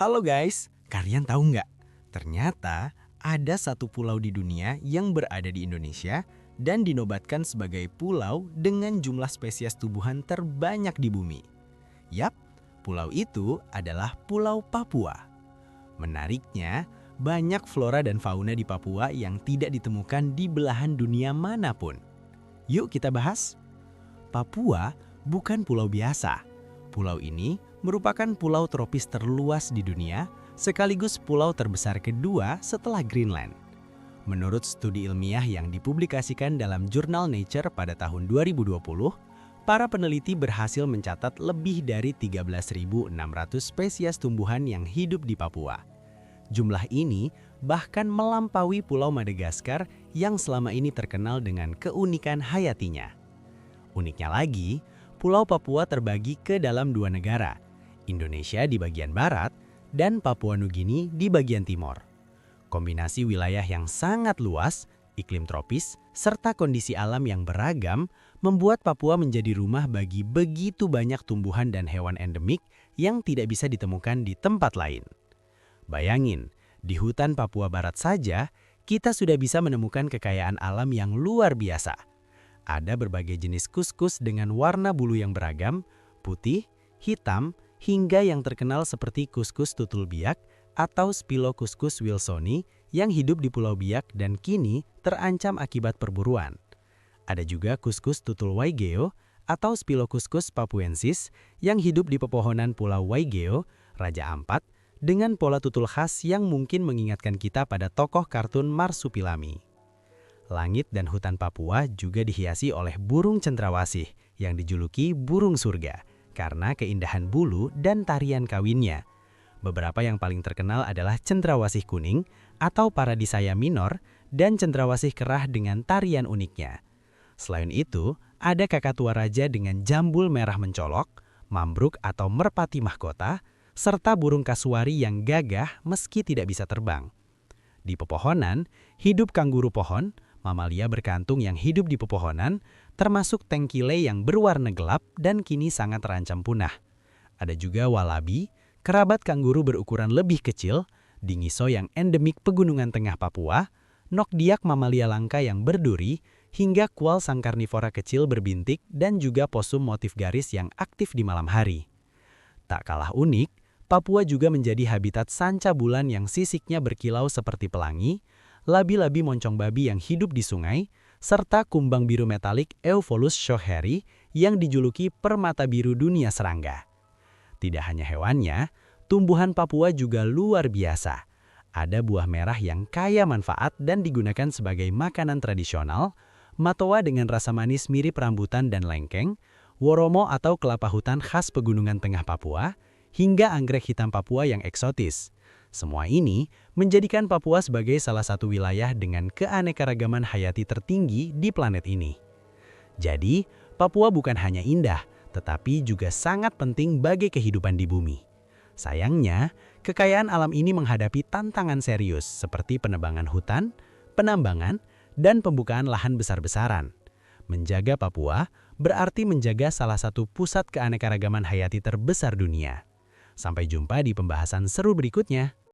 Halo guys, kalian tahu nggak? Ternyata ada satu pulau di dunia yang berada di Indonesia dan dinobatkan sebagai pulau dengan jumlah spesies tumbuhan terbanyak di bumi. Yap, pulau itu adalah Pulau Papua. Menariknya, banyak flora dan fauna di Papua yang tidak ditemukan di belahan dunia manapun. Yuk kita bahas. Papua bukan pulau biasa. Pulau ini merupakan pulau tropis terluas di dunia, sekaligus pulau terbesar kedua setelah Greenland. Menurut studi ilmiah yang dipublikasikan dalam jurnal Nature pada tahun 2020, para peneliti berhasil mencatat lebih dari 13.600 spesies tumbuhan yang hidup di Papua. Jumlah ini bahkan melampaui Pulau Madagaskar yang selama ini terkenal dengan keunikan hayatinya. Uniknya lagi, Pulau Papua terbagi ke dalam dua negara, Indonesia di bagian barat dan Papua Nugini di bagian timur. Kombinasi wilayah yang sangat luas, iklim tropis, serta kondisi alam yang beragam membuat Papua menjadi rumah bagi begitu banyak tumbuhan dan hewan endemik yang tidak bisa ditemukan di tempat lain. Bayangin, di hutan Papua Barat saja, kita sudah bisa menemukan kekayaan alam yang luar biasa. Ada berbagai jenis kuskus dengan warna bulu yang beragam, putih, hitam, hingga yang terkenal seperti kuskus tutul biak atau Spilocuscus wilsoni yang hidup di Pulau Biak dan kini terancam akibat perburuan. Ada juga kuskus tutul waigeo atau Spilocuscus papuensis yang hidup di pepohonan Pulau Waigeo, Raja Ampat, dengan pola tutul khas yang mungkin mengingatkan kita pada tokoh kartun Marsupilami. Langit dan hutan Papua juga dihiasi oleh burung cendrawasih yang dijuluki burung surga karena keindahan bulu dan tarian kawinnya. Beberapa yang paling terkenal adalah cendrawasih kuning atau Paradisea minor dan cendrawasih kerah dengan tarian uniknya. Selain itu, ada kakatua raja dengan jambul merah mencolok, mambruk atau merpati mahkota, serta burung kasuari yang gagah meski tidak bisa terbang. Di pepohonan, hidup kanguru pohon, mamalia berkantung yang hidup di pepohonan, termasuk tengkile yang berwarna gelap dan kini sangat terancam punah. Ada juga walabi, kerabat kanguru berukuran lebih kecil, dingiso yang endemik pegunungan tengah Papua, nokdiak mamalia langka yang berduri, hingga kual sang karnivora kecil berbintik dan juga posum motif garis yang aktif di malam hari. Tak kalah unik, Papua juga menjadi habitat sanca bulan yang sisiknya berkilau seperti pelangi, labi-labi moncong babi yang hidup di sungai, serta kumbang biru metalik Euvolus shoheri yang dijuluki permata biru dunia serangga. Tidak hanya hewannya, tumbuhan Papua juga luar biasa. Ada buah merah yang kaya manfaat dan digunakan sebagai makanan tradisional, matoa dengan rasa manis mirip rambutan dan lengkeng, woromo atau kelapa hutan khas pegunungan tengah Papua, hingga anggrek hitam Papua yang eksotis. Semua ini menjadikan Papua sebagai salah satu wilayah dengan keanekaragaman hayati tertinggi di planet ini. Jadi, Papua bukan hanya indah, tetapi juga sangat penting bagi kehidupan di bumi. Sayangnya, kekayaan alam ini menghadapi tantangan serius seperti penebangan hutan, penambangan, dan pembukaan lahan besar-besaran. Menjaga Papua berarti menjaga salah satu pusat keanekaragaman hayati terbesar dunia. Sampai jumpa di pembahasan seru berikutnya.